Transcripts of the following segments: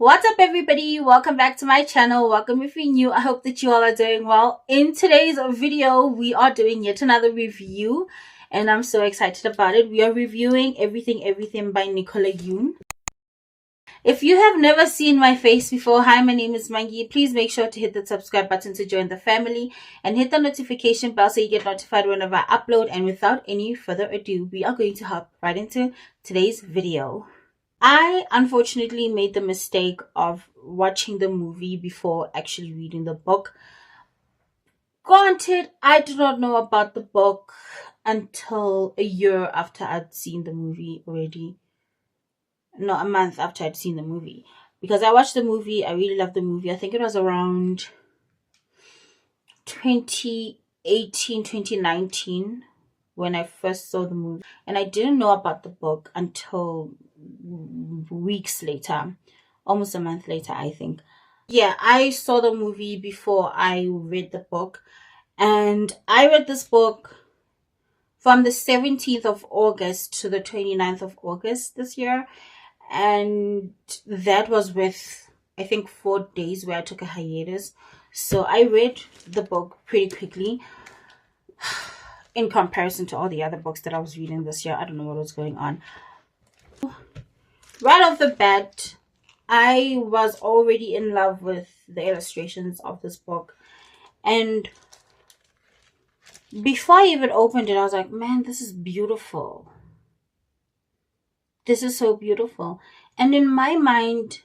What's up, everybody? Welcome back to my channel. Welcome if you're new. I hope that you all are doing well. In today's video, we are doing yet another review, and I'm so excited about it. We are reviewing Everything by Nicola Yoon. If you have never seen my face before, hi, my name is Mangi. Please make sure to hit the subscribe button to join the family and hit the notification bell so you get notified whenever I upload. And without any further ado, we are going to hop right into today's video. I unfortunately made the mistake of watching the movie before actually reading the book. Granted, I did not know about the book until a year after I'd seen the movie already. No, a month after I'd seen the movie. Because I watched the movie, I really loved the movie. I think it was around 2018, 2019 when I first saw the movie. And I didn't know about the book until weeks later, almost a month later, I think. Yeah, I saw the movie before I read the book, and I read this book from the 17th of August to the 29th of August this year, and that was with, I think, 4 days where I took a hiatus. So I read the book pretty quickly in comparison to all the other books that I was reading this year. I don't know what was going on. Right off the bat, I was already in love with the illustrations of this book. And before I even opened it, I was like, man, this is beautiful. This is so beautiful. And in my mind,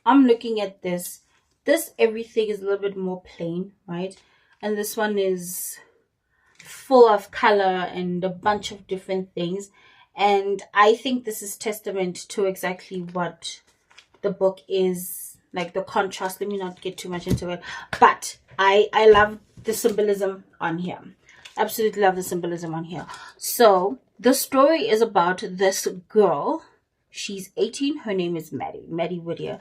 I'm looking at this. This everything is a little bit more plain, right? And this one is full of color and a bunch of different things. And I think this is testament to exactly what the book is, like the contrast. Let me not get too much into it, but I love the symbolism on here. Absolutely love the symbolism on here. So the story is about this girl. She's 18. Her name is Maddie Whittier.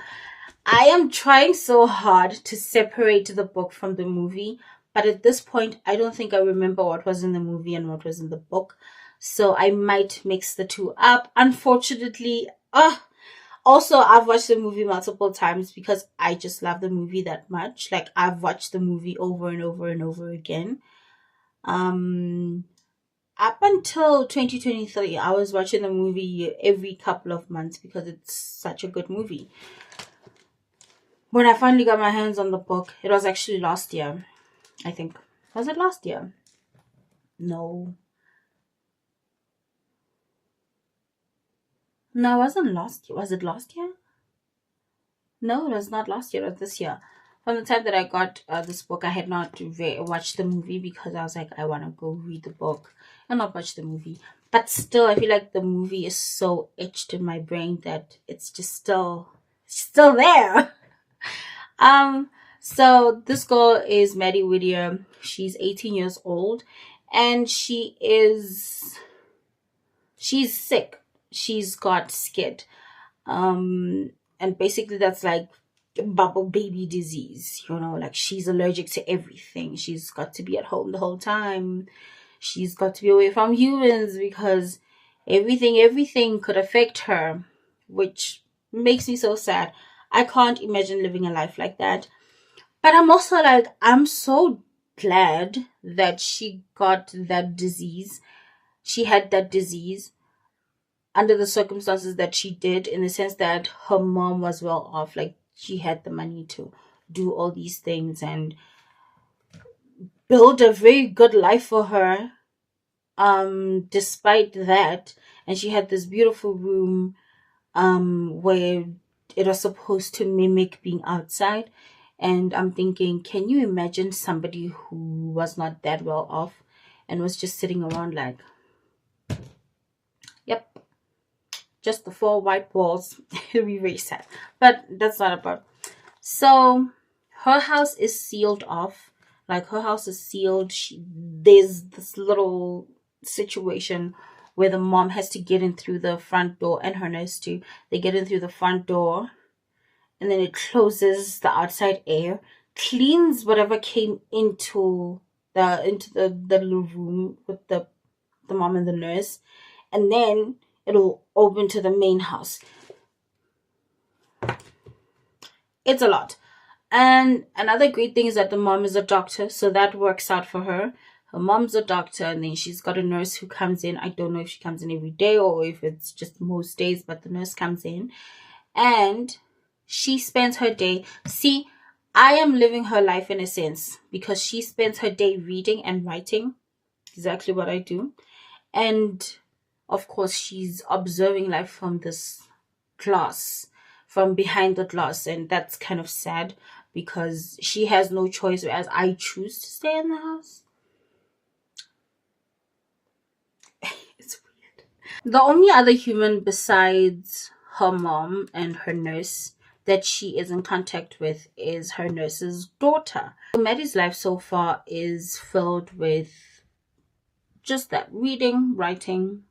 I am trying so hard to separate the book from the movie, but at this point I don't think I remember what was in the movie and what was in the book, so I might mix the two up, unfortunately. Also, I've watched the movie multiple times because I just love the movie that much. Like, I've watched the movie over and over and over again. Up until 2023, I was watching the movie every couple of months because it's such a good movie. When I finally got my hands on the book, it was actually last year, I think. Was it last year? No, it wasn't last year. Was it last year? No, it was not last year. It was this year. From the time that I got this book, I had not watched the movie because I was like, I want to go read the book and not watch the movie. But still, I feel like the movie is so etched in my brain that it's just still there. So this girl is Maddie Whittier. She's 18 years old, and she's sick. She's got skid. And basically that's like bubble baby disease, like she's allergic to everything. She's got to be at home the whole time. She's got to be away from humans because everything could affect her, which makes me so sad. I can't imagine living a life like that. But I'm also like, I'm so glad that she got that disease. She had that disease under the circumstances that she did, in the sense that her mom was well off. Like, she had the money to do all these things and build a very good life for her. Despite that, and she had this beautiful room where it was supposed to mimic being outside. And I'm thinking, can you imagine somebody who was not that well off and was just sitting around like, yep, just the 4 white walls? It'll be very sad, but that's not about. So her house is sealed off. Like, her house is sealed. There's this little situation where the mom has to get in through the front door, and her nurse too. They get in through the front door, and then it closes the outside air, cleans whatever came into the little room with the mom and the nurse, and then it'll open to the main house. It's a lot. And another great thing is that the mom is a doctor, so that works out for her. Her mom's a doctor, and then she's got a nurse who comes in. I don't know if she comes in every day or if it's just most days, but the nurse comes in and she spends her day. See, I am living her life in a sense because she spends her day reading and writing, exactly what I do. And of course, she's observing life from this glass, from behind the glass. And that's kind of sad because she has no choice, whereas I choose to stay in the house. It's weird. The only other human besides her mom and her nurse that she is in contact with is her nurse's daughter. Maddie's life so far is filled with just that reading, writing,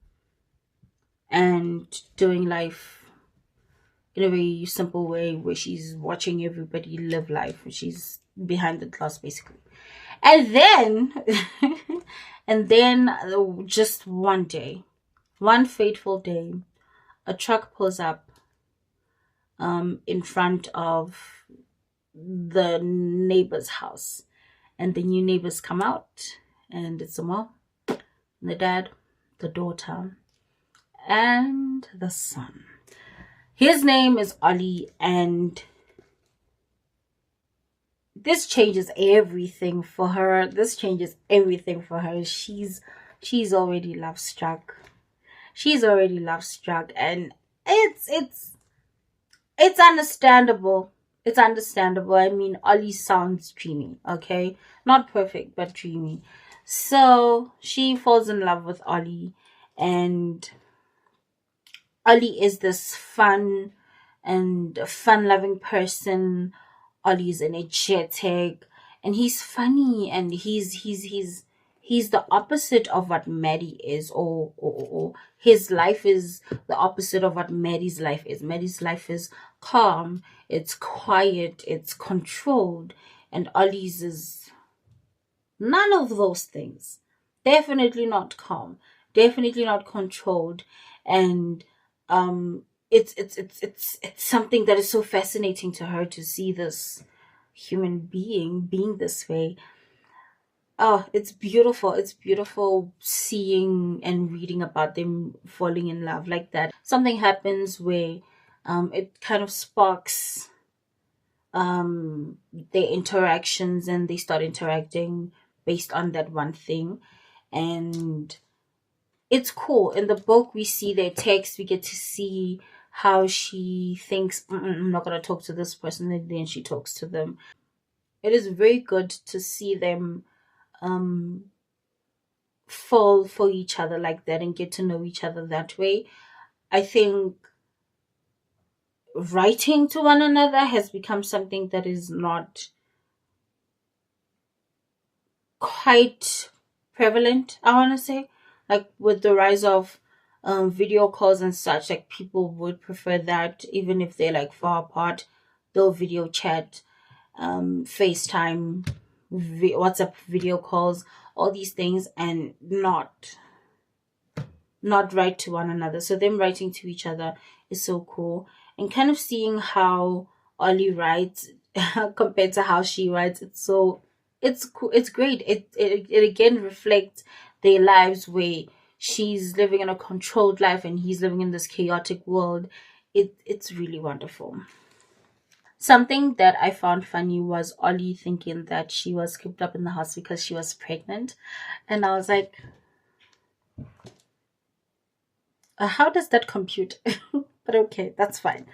and doing life in a very simple way where she's watching everybody live life. She's behind the glass basically. And then, and then just one day, one fateful day, a truck pulls up in front of the neighbor's house. And the new neighbors come out, and it's the mom, the dad, the daughter, and the son. His name is Ollie, and this changes everything for her. This changes everything for her. She's already love struck. She's already love struck, and it's understandable. It's understandable. I mean, Ollie sounds dreamy, okay? Not perfect, but dreamy. So she falls in love with Ollie, and Ollie is this fun-loving person. Ollie's energetic, and he's funny, and he's the opposite of what Maddie is, or his life is the opposite of what Maddie's life is. Maddie's life is calm, it's quiet, it's controlled, and Ollie's is none of those things. Definitely not calm, definitely not controlled, and it's something that is so fascinating to her to see this human being this way. Oh, it's beautiful. It's beautiful seeing and reading about them falling in love like that. Something happens where it kind of sparks their interactions, and they start interacting based on that one thing. And it's cool. In the book, we see their text. We get to see how she thinks, I'm not going to talk to this person, and then she talks to them. It is very good to see them fall for each other like that and get to know each other that way. I think writing to one another has become something that is not quite prevalent, I want to say. Like with the rise of video calls and such, like people would prefer that even if they're like far apart, they'll video chat, FaceTime, WhatsApp video calls, all these things, and not write to one another. So them writing to each other is so cool. And kind of seeing how Ollie writes compared to how she writes, it's cool. It's great. It again reflects their lives where she's living in a controlled life and he's living in this chaotic world. It's really wonderful. Something that I found funny was Ollie thinking that she was cooped up in the house because she was pregnant. And I was like, how does that compute? But okay, that's fine.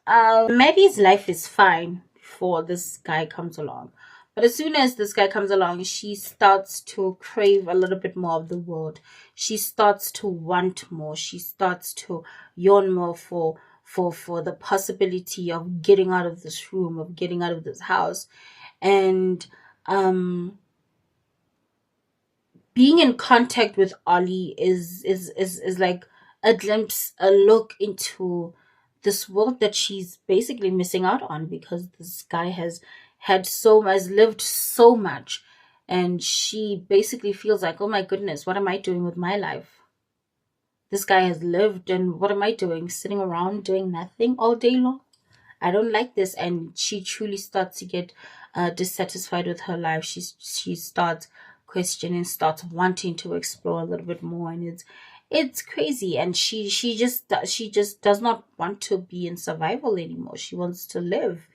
Maddie's life is fine before this guy comes along. But as soon as this guy comes along, she starts to crave a little bit more of the world. She starts to want more. She starts to yearn more for the possibility of getting out of this room, of getting out of this house. And being in contact with Ollie is like a glimpse, a look into this world that she's basically missing out on because this guy has lived so much, and she basically feels like, oh my goodness, what am I doing with my life? This guy has lived, and what am I doing? Sitting around doing nothing all day long? I don't like this. And she truly starts to get dissatisfied with her life. She starts questioning, starts wanting to explore a little bit more, and it's crazy. And she just does not want to be in survival anymore. She wants to live,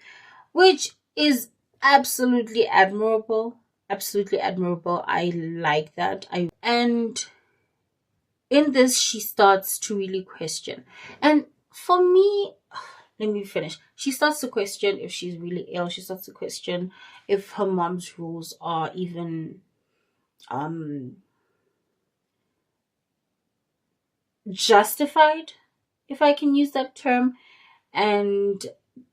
which is absolutely admirable. Absolutely admirable. I like that. I and in this she starts to really question. And for me, let me finish. She starts to question if she's really ill. She starts to question if her mom's rules are even um justified, if I can use that term. And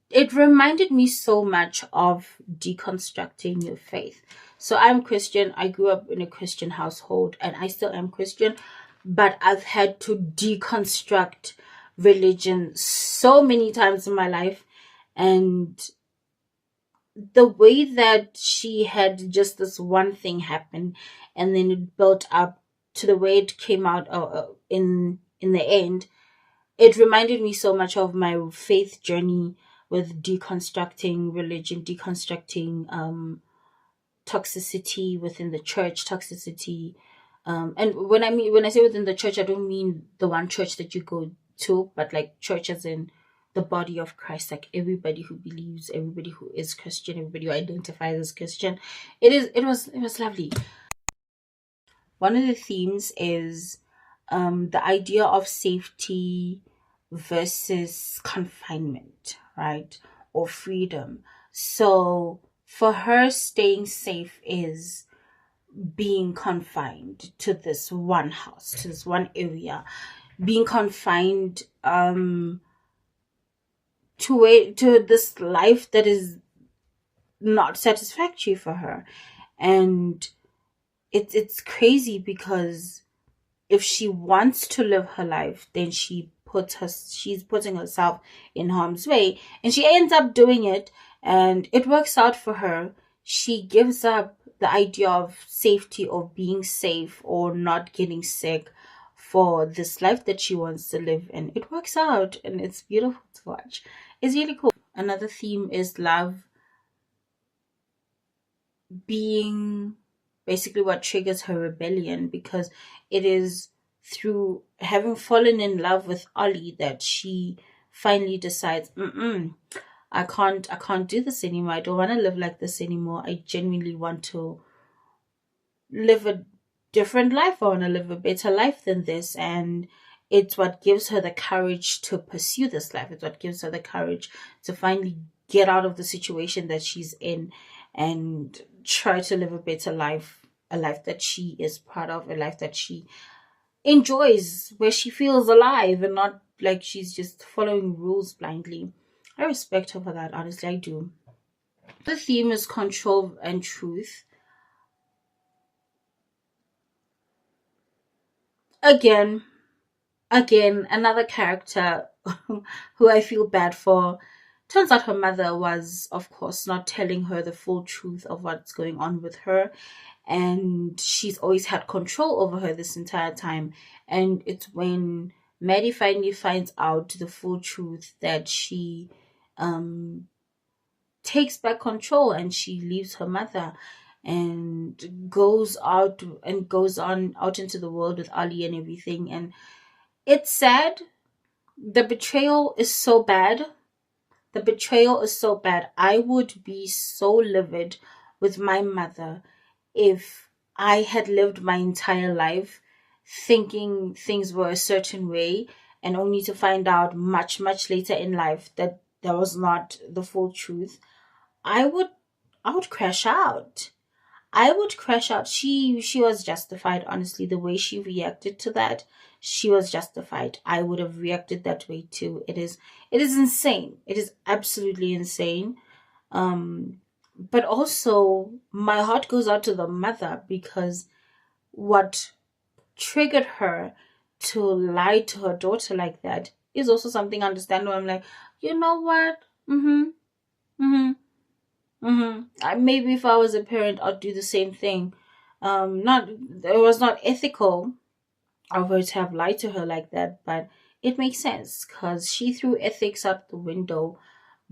it reminded me so much of deconstructing your faith. So I'm Christian. I grew up in a Christian household and I still am Christian, but I've had to deconstruct religion so many times in my life. And the way that she had just this one thing happen and then it built up to the way it came out in the end, it reminded me so much of my faith journey with deconstructing religion, deconstructing toxicity within the church, toxicity. And when I say within the church, I don't mean the one church that you go to, but like church as in the body of Christ, like everybody who believes, everybody who is Christian, everybody who identifies as Christian. It was lovely. One of the themes is the idea of safety versus confinement, right? Or freedom. So for her, staying safe is being confined to this one house, to this one area, being confined to this life that is not satisfactory for her. And it's crazy because if she wants to live her life, then she's putting herself in harm's way, and she ends up doing it, and it works out for her. She gives up the idea of safety, or being safe, or not getting sick for this life that she wants to live, and it works out, and it's beautiful to watch. It's really cool. Another theme is love being basically what triggers her rebellion, because it is through having fallen in love with Ollie that she finally decides, I can't do this anymore. I don't want to live like this anymore. I genuinely want to live a different life. I want to live a better life than this. And it's what gives her the courage to pursue this life. It's what gives her the courage to finally get out of the situation that she's in and try to live a better life, a life that she is proud of, a life that she enjoys, where she feels alive and not like she's just following rules blindly. I respect her for that, honestly, I do. The theme is control and truth. Again, another character who I feel bad for. Turns out her mother was, of course, not telling her the full truth of what's going on with her. And she's always had control over her this entire time. And it's when Maddie finally finds out the full truth that she um, takes back control, and she leaves her mother and goes out and goes on out into the world with Ali and everything. And it's sad. The betrayal is so bad. The betrayal is so bad. I would be so livid with my mother if I had lived my entire life thinking things were a certain way, and only to find out much, much later in life that that was not the full truth. I would I would crash out. I would crash out. She was justified, honestly, the way she reacted to that. She was justified. I would have reacted that way too. It is insane. It is absolutely insane. Um but also my heart goes out to the mother, because what triggered her to lie to her daughter like that is also something understandable. I'm like, you know what? Mm-hmm. Mm-hmm. Maybe if I was a parent, I'd do the same thing. Not It was not ethical of her to have lied to her like that, but it makes sense because she threw ethics out the window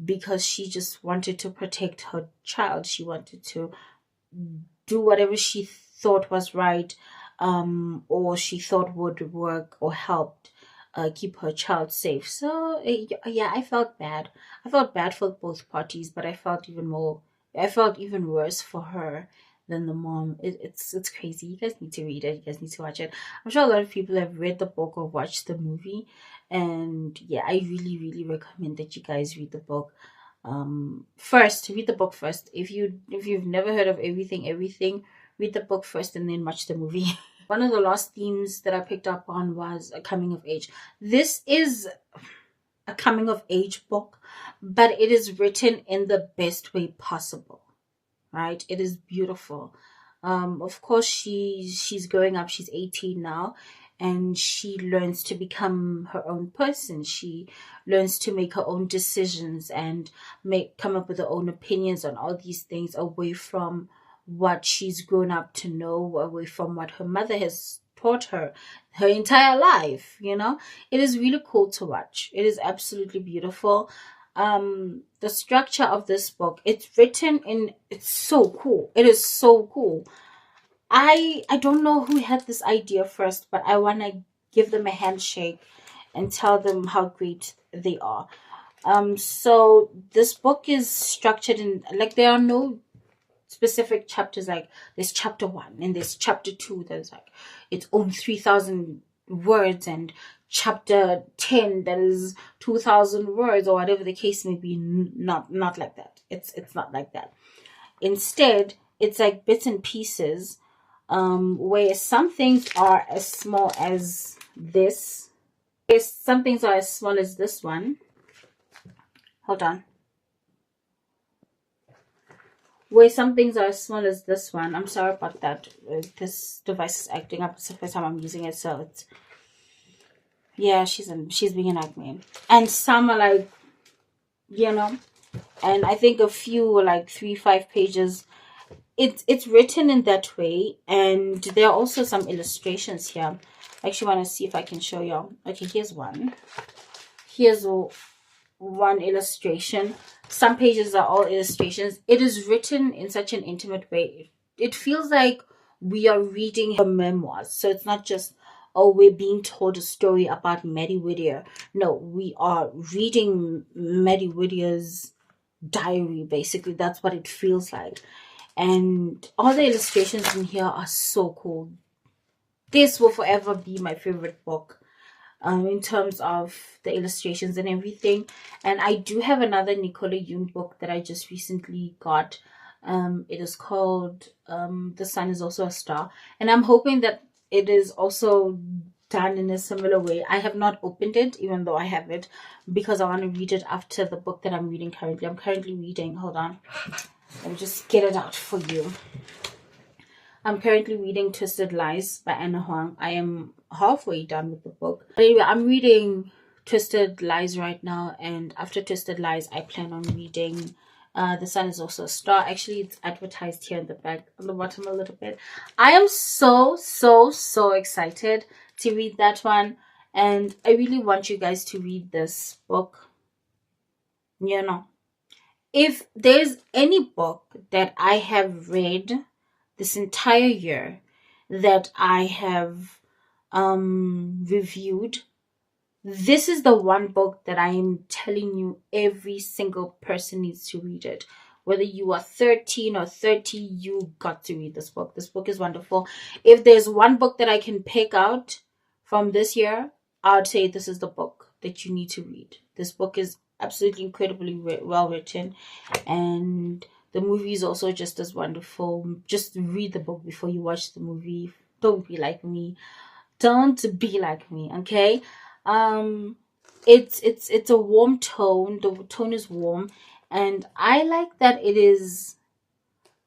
because she just wanted to protect her child. She wanted to do whatever she thought was right, or she thought would work or helped keep her child safe. So yeah, I felt bad. I felt bad for both parties, but I felt even worse for her than the mom. It's crazy. You guys need to read it. You guys need to watch it. I'm sure a lot of people have read the book or watched the movie, and yeah, I really really recommend that you guys read the book. First, read the book first. If you've never heard of everything, read the book first and then watch the movie. One of the last themes that I picked up on was a coming of age. This is a coming of age book, but it is written in the best way possible, right? It is beautiful. Of course, she's growing up. She's 18 now, and she learns to become her own person. She learns to make her own decisions and come up with her own opinions on all these things, away from what she's grown up to know, away from what her mother has taught her entire life. It is really cool to watch. It is absolutely beautiful. The structure of this book, it's so cool. It is so cool. I don't know who had this idea first, but I want to give them a handshake and tell them how great they are. So this book is structured in, like, there are no specific chapters. Like, there's chapter 1 and there's chapter 2, there's like its own 3,000 words, and chapter 10 that is 2,000 words, or whatever the case may be. Not like that. It's not like that. Instead, it's like bits and pieces, where some things are as small as this. Some things are as small as this one. Hold on. Where some things are as small as this one. I'm sorry about that. This device is acting up. It's the first time I'm using it, so it's, yeah, she's being an admin. And some are like, and I think a few are like 3-5 pages. It's written in that way, and there are also some illustrations here. I actually want to see if I can show you. Okay, here's one. Here's one illustration. Some pages are all illustrations. It is written in such an intimate way. It feels like we are reading her memoirs. So it's not just, oh, we're being told a story about Maddie Whittier. No, we are reading Maddie Whittier's diary, basically. That's what it feels like. And all the illustrations in here are so cool. This will forever be my favorite book, in terms of the illustrations and everything. And I do have another Nicola Yoon book that I just recently got. It is called The Sun Is Also a Star. And I'm hoping that it is also done in a similar way. I have not opened it, even though I have it, because I want to read it after the book that I'm reading currently. I'm currently reading, hold on, let me just get it out for you. I'm currently reading Twisted Lies by Anna Huang. I am halfway done with the book. But anyway, I'm reading Twisted Lies right now, and after Twisted Lies, I plan on reading The Sun Is Also a Star. Actually, it's advertised here in the back, on the bottom a little bit. I am so excited to read that one, and I really want you guys to read this book. If there's any book that I have read this entire year that I have reviewed, this is the one book that I am telling you every single person needs to read it. Whether you are 13 or 30, you got to read this book. This book is wonderful. If there's one book that I can pick out from this year, I'd say this is the book that you need to read. This book is absolutely incredibly well written, and the movie is also just as wonderful. Just read the book before you watch the movie. Don't be like me. Okay? It's a warm tone. The tone is warm, and I like that it is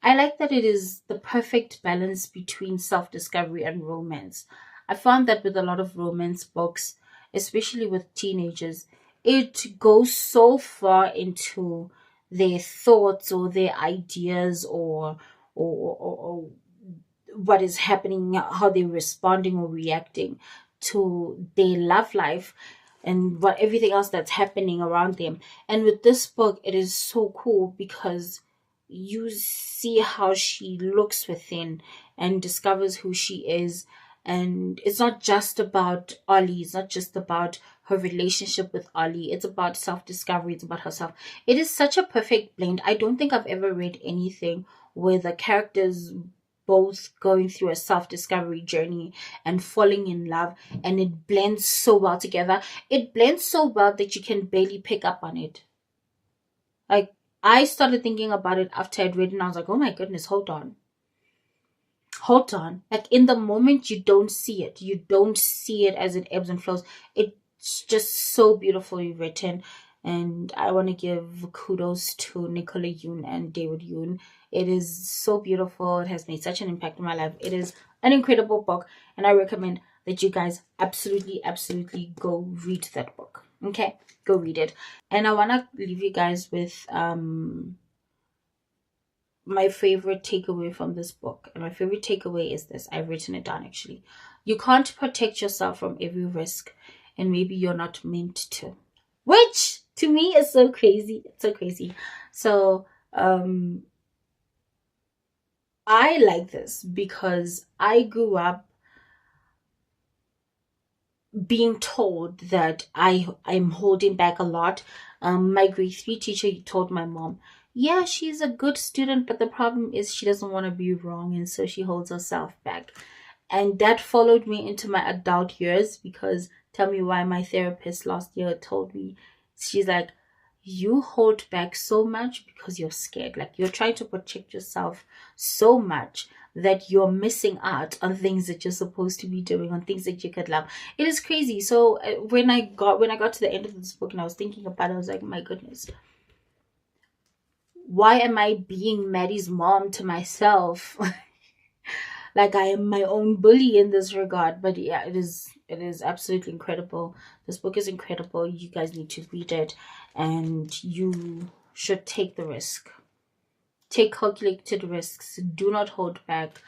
the perfect balance between self-discovery and romance. I found that with a lot of romance books, especially with teenagers, it goes so far into their thoughts or their ideas, or what is happening, how they're responding or reacting to their love life. and what everything else that's happening around them. And with this book, it is so cool because you see how she looks within and discovers who she is. And it's not just about Ollie, it's not just about her relationship with Ollie, it's about self-discovery, it's about herself. It is such a perfect blend. I don't think I've ever read anything where the characters both going through a self-discovery journey and falling in love, and it blends so well together. It blends so well that you can barely pick up on it. Like, I started thinking about it after I'd read it, and I was like, oh my goodness, hold on. Like, in the moment, you don't see it. You don't see it as it ebbs and flows. It's just so beautifully written. And I want to give kudos to Nicola Yoon and David Yoon. It is so beautiful. It has made such an impact in my life. It is an incredible book, and I recommend that you guys absolutely go read that book. Okay, go read it. And I want to leave you guys with my favorite takeaway from this book. And my favorite takeaway is this. I've written it down actually. You can't protect yourself from every risk, and maybe you're not meant to. Which to me is so crazy. It's so crazy. So I like this because I grew up being told that I'm holding back a lot. My grade 3 teacher told my mom, yeah, she's a good student, but the problem is she doesn't want to be wrong, and so she holds herself back. And that followed me into my adult years, because tell me why my therapist last year told me, she's like, you hold back so much because you're scared. Like, you're trying to protect yourself so much that you're missing out on things that you're supposed to be doing, on things that you could love. It is crazy. So when I got to the end of this book and I was thinking about it, I was like, my goodness, why am I being Maddie's mom to myself? Like, I am my own bully in this regard. But yeah, it is absolutely incredible. This book is incredible. You guys need to read it, and you should take the risk. Take calculated risks. Do not hold back.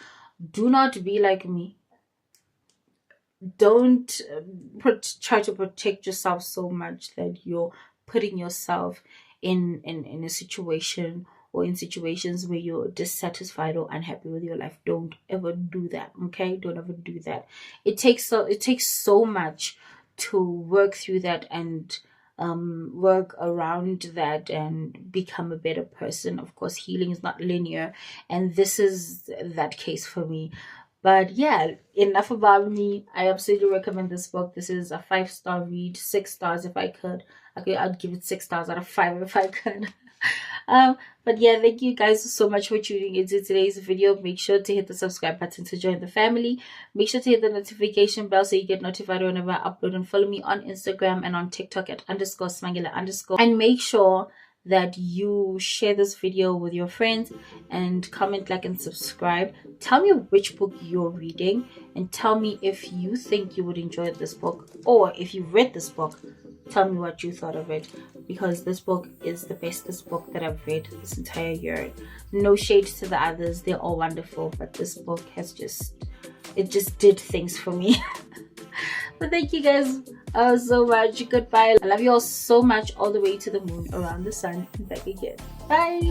Do not be like me. Don't try to protect yourself so much that you're putting yourself in a situation, or in situations where you're dissatisfied or unhappy with your life. Don't ever do that. Okay, don't ever do that. It takes so much to work through that and work around that and become a better person. Of course, healing is not linear, and this is that case for me. But yeah, enough about me. I absolutely recommend this book. This is a 5-star read, 6 stars if I could. Okay, I'd give it 6 stars out of 5 if I could. But yeah, thank you guys so much for tuning into today's video. Make sure to hit the subscribe button to join the family. Make sure to hit the notification bell so you get notified whenever I upload, and follow me on Instagram and on TikTok at _smangela_. And make sure that you share this video with your friends, and comment, like, and subscribe. Tell me which book you're reading, and tell me if you think you would enjoy this book, or if you've read this book, tell me what you thought of it, because this book is the bestest book that I've read this entire year. No shade to the others, they're all wonderful, but this book has just did things for me. But thank you guys so much. Goodbye. I love you all so much, all the way to the moon, around the sun, and back again. Bye.